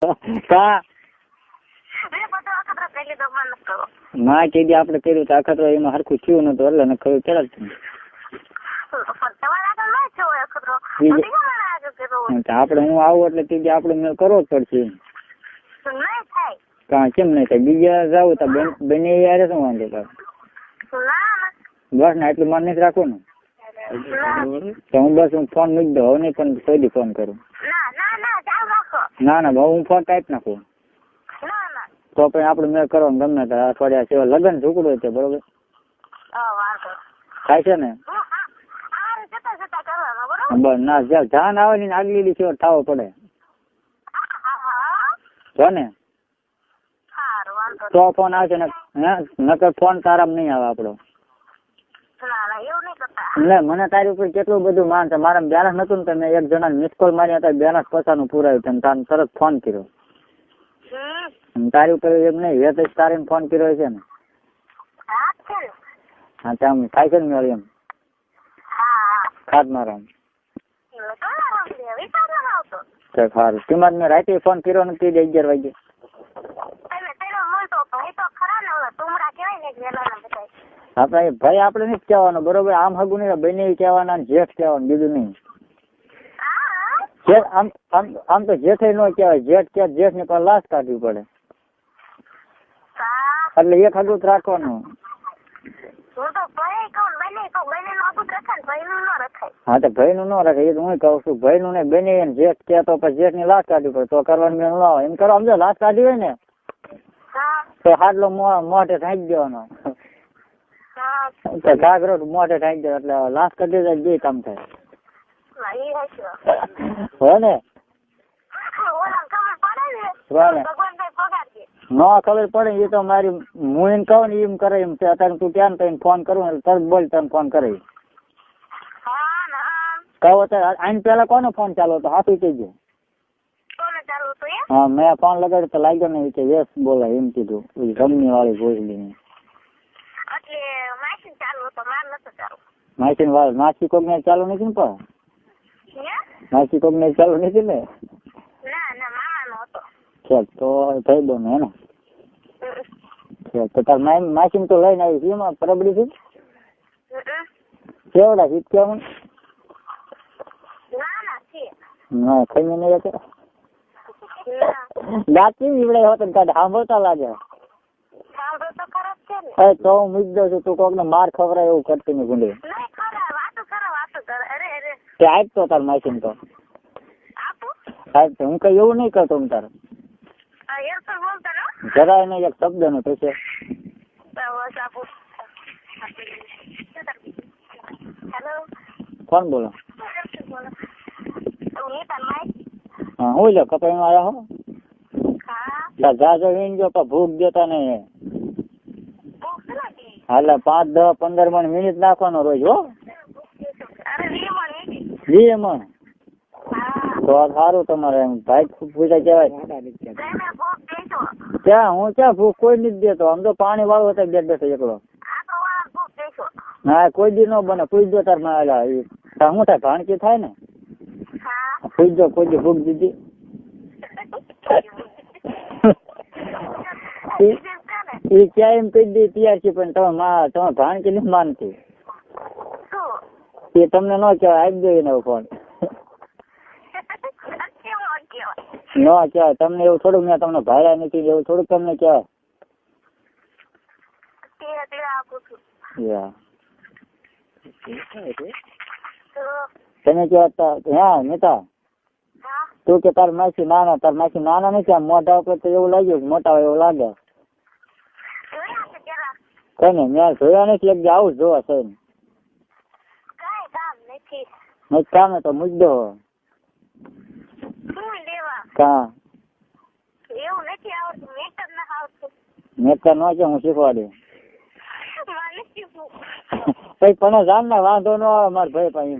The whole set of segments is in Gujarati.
કા ના કીધી આપણે કર્યું તો અખતરો એમાં હરખું થયું નતું એટલે ને કહ્યું કેળા આપણે હું આવું એટલે કીધી આપણે મેં કરવો જ પડશે. કા કેમ નહીં થાય બીજા જાવ તો બને યાર શું વાંધો તાર બસ ને એટલું માન નથી રાખવું ને તો હું બસ હું ફોન મૂકી દઉં હવે નહીં પણ કોઈ ફોન કરું. ના ના ભાવ હું ફોન ટાઈપ નાખું તો પછી આપણે મેં કરવાનું ગમે તો અઠવાડિયા સિવાય લગ્ન ઝૂકડું છે બરોબર થાય છે ને બસ ના જ્યાં જાન આવે ને આગલી સિવાય થવો પડે જો ને તો ફોન આવશે ને નકર ફોન તારામ નહીં આવે આપણો. એટલે મને તારી ઉપર કેટલું બધું માન છે. મારા બેલેન્સ નતું ને તો મેં એક જણા મિસ કોલ માર્યા હતા બેલેન્સ પચાસનું પૂરાયું છે તારે તરત ફોન કર્યો. તારી ઉપર એમ નહીં એ તો તારે ફોન કર્યો છે ને હા ત્યાં થાય છે ને મેળ એમ ખાટ મારા સારું તું મેં રાતે ફોન કર્યો નથી 11 વાગે આપડે ભાઈ આપડે નથી કહેવાનું બરોબર આમ હગું નહીં બને કહેવાના જેઠ કહેવાનું બીજું નહીં. આમ તો જેઠે ન કહેવાય જેઠ કે જેઠ ને પણ લાશ કાઢવી પડે એટલે એક હગું રાખવાનું. હા તો ભાઈ નું ન રખાય એ તો હું કહું છું ભાઈ નું ને બને જેઠ કે તો પછી જેઠ ની લાશ કાઢવી પડે તો કરવાનું મેં ન આવે એમ કરો સમજો લાશ કાઢી હોય ને તો હાડલો મોઢે ઢાંકી દેવાનો ઘાઘરો મોઢે ઢાંકી દે એટલે લાશ કાઢી જાય બે કામ થાય હો ને ન ખબર પડે એ તો મારી હું એમ કહું ને એમ કરે એમ અત્યારે તું ક્યાં ને ફોન કરું એટલે તરત બોલ તને ફોન કરે કહો અત્યારે આઈને પેલા કોનો ફોન ચાલુ હતો હાથું કહેજો. હા મેં ફોન લગાડ્યો તો લાગ્યો ને કે યસ બોલાય એમ કીધું ગમની વાળી ભોજલી માસી વાળી માસી કોક ને ચાલુ નથી ને પણ માસી કોક ને ચાલુ નથી ને તો થઈ દો ને હે તો તાર માસી તો લઈને આવી છે એમાં પરબડી છે કેવડા છે કેવું ના ખાઈ નહીં જતો દાંતી નીવડે હોત કાઢ સાંભળતા લાગે તો હું મૂકી દઉં છું તું કોક ને માર ખવડાય એવું કરતી નહીં ગુંડી આજ તો તાર માસી તો આજ તો હું કઈ એવું નહીં કરતો હું તારે જરાય નહીં એક શબ્દ નું થશે. કોણ બોલો હા હું લો કપાઈ માં આવ્યા હો જાજો વીણ ગયો પણ ભૂખ દેતા નહીં હાલે 5, 10, 15 મણ મિનિટ નાખવાનો રોજ હો 20 મણ તો સારું તમારે એમ ભાઈ પૂછા કહેવાય ક્યાં હું ક્યાં ભૂખ કોઈ નથી દેતો આમ તો પાણી વાળું હતા બેઠ બેઠો એકલો હા કોઈ દી ન બને પૂછજો તાર માં શું થાય ભાણકી થાય ને પૂછજો કોઈ દી ભૂખ દીધી એ ક્યાં એમ કહી દે તૈયાર છે પણ તમે ભાણકી નથી માનતી એ તમને ન કહેવાય આપી દો એને ફોન ન કહેવાય તમને એવું થોડુંક મેં તમને ભાડા નથી એવું થોડુંક તમને કહેવાય તમે કહેવા હા નેતા તું કે તાર માસી નાના નથી આમ મોટા ઉપર તો એવું લાગ્યું મોટા હોય એવું લાગે કઈ નઈ મેં જોયા નથી એક આવું જ જોવા છે નહીં કામ તો મુદ્દો કા મેકર નો છે હું શીખવાડ્યું કઈ પણ જાણ ને વાંધો ન આવે મારા ભાઈ પાસે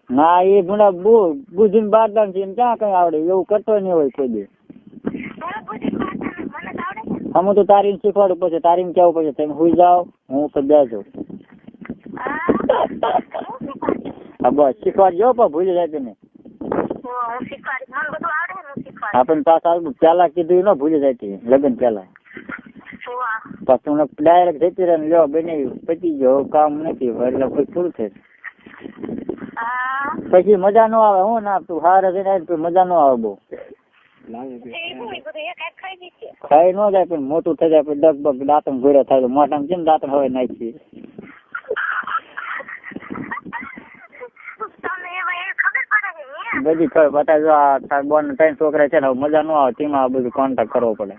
ના એ ગુણા બુદ્ધિ બારદાન છે ક્યાં કઈ આવડે એવું કરતો નહીં હોય કોઈ દે અમે તો તારીને શીખવાડવું પડશે તારીને કેવું પડશે તમે સુઈ જાઓ હું તો બેસો હા બસ શીખવાડજો પણ ભૂલી જાય તમે હું શીખવાડીશ, મને બધું આવડે ને, હું શીખવાડીશ. આપણને પાછા પેલા કીધું એ ન ભૂલી જાય લગ્ન પેલા. વાહ. પાછું ડાયરેક્ટ જતી રહે ને લ્યો બની પતી ગયો કામ નથી એટલે પછી પૂરું થાય. હા. પછી મજા ન આવે. હું ના તું હારે જઈને મજા ન આવે બહુ. ખાઈ ન જાય પણ મોટું થઈ જાય પછી ડગબગ દાંતણ ભૂરા થાય મોઢામાં કેમ દાંતણ હવે નાખી બધી ખબર બતાવી. આ બોન 3 છોકરા છે ને મજા ન આવે તેમાં બધું કોન્ટેક્ટ કરવો પડે.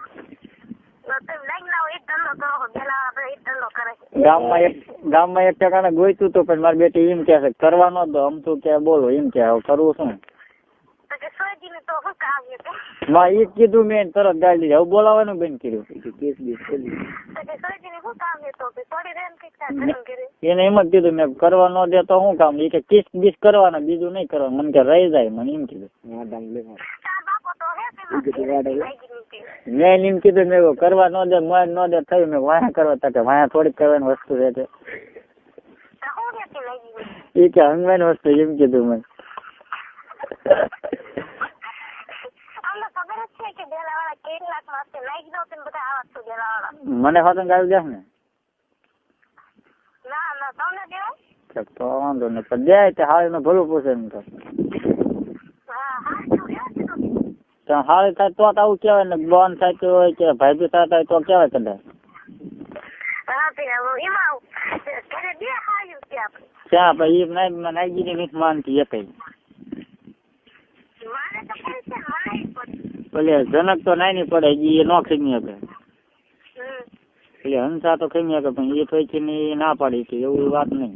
ગામમાં એક ટકાને ગોઈતું તો પણ મારી બેટી એમ કે છે કરવા ન દો આમ તું કે બોલો એમ કે કરવું શું. માં ઈ કીધું મેં તરત ગાડી લીધી. હવે બોલાવાનું બંધ કર્યું. એને એમ જ કીધું મેં કરવા ન દે તો શું કામ. એ કે કિસ બીસ કરવાના બીજું નહીં કરવાનું. મને કે રહી જાય મને એમ કીધું. મેં એમ કીધું મેં કરવા ન દે મન ન દે થયું મેં વાયા કરવા તા કે વાયા થોડીક કરવાની વસ્તુ રહે છે. એ કે હંગવાની વસ્તુ એમ કીધું મેં. મને હોતન ગાડી દે ને તો વાંધો ને પણ દે તે હાળી નું ભલું પૂછે ને તો હાળી થાય તો આવું કેવાય ને બોન થાય તો હોય કે ભાઈ થાય તો કેવાય કદાચ. ત્યાં ભાઈ નાઈજી ની માનતી એ કઈ ભલે જનક તો નાઈ પડે એ નો ખીમી શકે. એટલે હંસા તો ખીમી શકે પણ એ થઈ ને ના પાડી કે એવું વાત નહીં.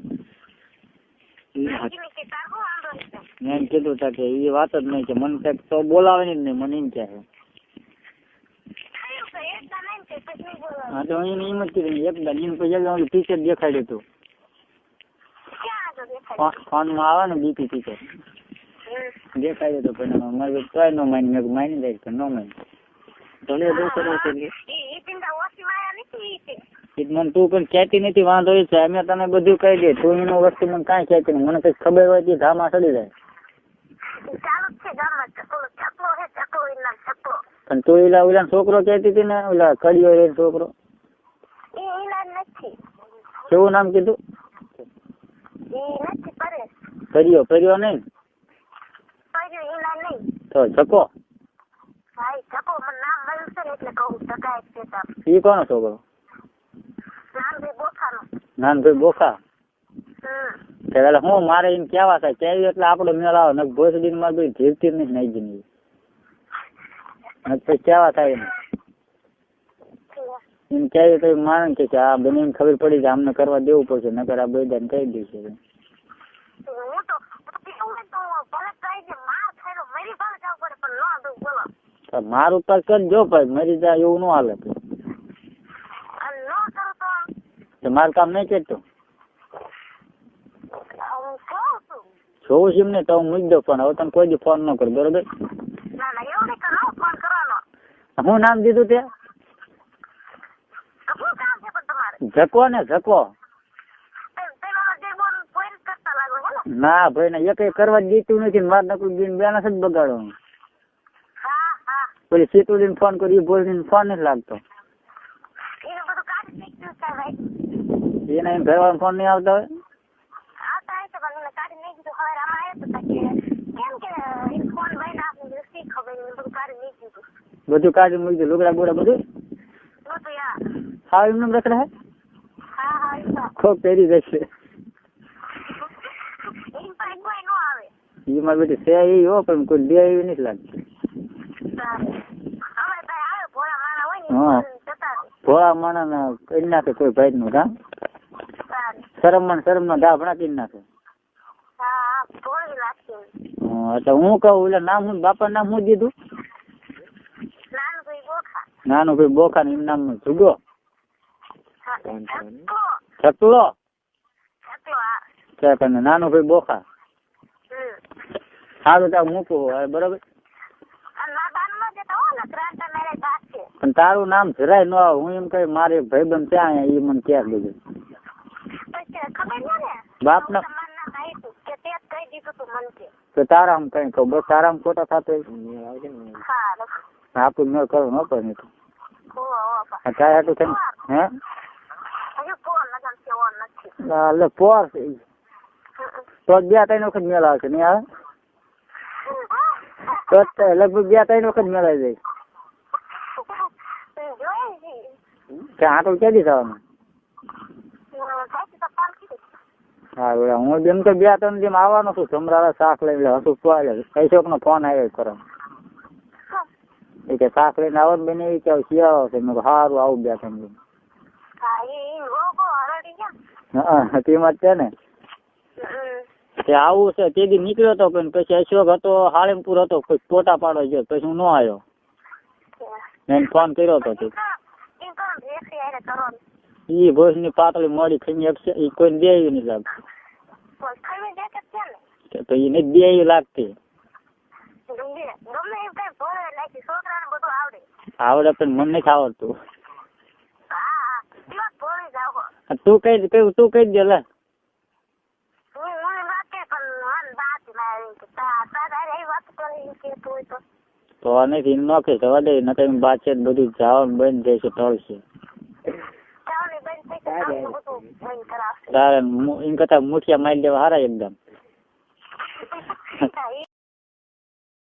મેં કીધું તા કે એ વાત જ નહીં કે મને કઈક તો બોલાવે જ નહીં મને એમ કહે. હા તો એને એમ જ કીધું એકદમ ટીચર દેખાડી હતું ફોનમાં આવે ને બીપી ટીચર દેખાડી હતું પણ મારે તોય નો માની મેં માની જાય તો નો માની. મને તું પણ કહેતી નથી વાંધો એ છે અમે તને બધું કહી દે તું એનું વસ્તુ મને કાંઈ કહેતી નહીં. મને કઈ ખબર હોય તો ધામા ચડી જાય. પણ તું ઓલા છોકરો કહેતી હતી ને ઓલા કડિયો એ છોકરો કેવું નામ કીધું. કર્યો નહીં તો જકો. ઈ કોનો છોકરો. નાનભાઈ બોખા. એટલે હું મારે એમ કેવા થાય કેવી એટલે આપડે મેળ આવે ને ભોસડી માં બધી ધીરતી નહીં નાઈ જઈ પછી કેવા થાય એમ કેવી તો માને કે આ બને ખબર પડી જાય અમને કરવા દેવું પડશે નકર આ બધા કહી દઈશું. મારું તો કરજો ભાઈ મરી જાય એવું ન હાલે. મારું કામ નહીં કરતો જોઉં છું એમને તો હું મૂકી દઉં પણ હવે તમે કોઈ દી ફોન ન કરો બરોબર. શું નામ દીધું તે જકો ને જકો. ના ભાઈ ને એક કરવા દીધું નથી મારે નકરું બેન બેન જ બગાડો. પછી સીતુડી ફોન કરી બોલી ફોન નથી લાગતો. એના એમ ઘરવાળા ફોન નહીં આવતા હોય. બધું કાઢી મૂકી દે લુગડા બોડા બધું હા એમને રખડે હે ખૂબ પહેરી જશે. એમાં બધી છે એ હો પણ કોઈ દે એવી નથી લાગતી. હા ભોળા માણા કરી નાખે કોઈ ભાઈ નું કામ શરમ નો ડાભણા કરી નાખે. એટલે હું કહું એટલે નામ હું બાપા નામ શું દીધું. નાનું ભાઈ બોખા ને એમ નામ જુગો ચકલો નાનું ભાઈ બોખા. સારું ત્યાં મૂકવું બરોબર. પણ તારું નામ જરાય ન આવે હું એમ કઈ મારે ભાઈબંધ ત્યાં એ મને ક્યાં બધું બાપ ના તો તારામ કઈ કહું બસ તારામ ખોટા થતો હા આપણું મેળ કરવું ન પડે તો હોવા તારે આટલું થઈને હે હજુ ફોન લગન છે ઓન નથી એટલે પોર છે ઈ. તો 2-3 વખત મેળ આવશે નહીં આવે તો જ લગભગ 2-3 વખત મેળાઈ જાય કે આટલું ક્યાંથી થવાનું હા હું જેમ તો 2-3 જેમ આવવાનો છું સમરાળા શાક લઈને હતું પોલે કઈશોક નો ફોન આવ્યો કરો એ કે શાક લઈને આવો ને બેન એ કે શિયાળો છે મેં કીધું સારું આવું 2-3 દિન હા તેમાં જ છે ને તે આવું છે તે દી નીકળ્યો હતો પણ પછી અશોક હતો હાળીમપુર હતો કોઈ ફોટા પાડો ગયો પછી હું ન આવ્યો મેં ફોન કર્યો હતો તે ઈ ભોજ ની પાતળી મોડી ખાઈ કોઈને દે નહીં લાગતું તો એ નહીં દે લાગતી આવડે પણ મને નથી આવડતું તું કહી દે લે તો નથી નોખી થવા દે ન કઈ બાદ બધું જવાનું બંધ થઈ છે ઢળશે તારે એમ કરતા મુઠિયા મારી દેવા હારા એકદમ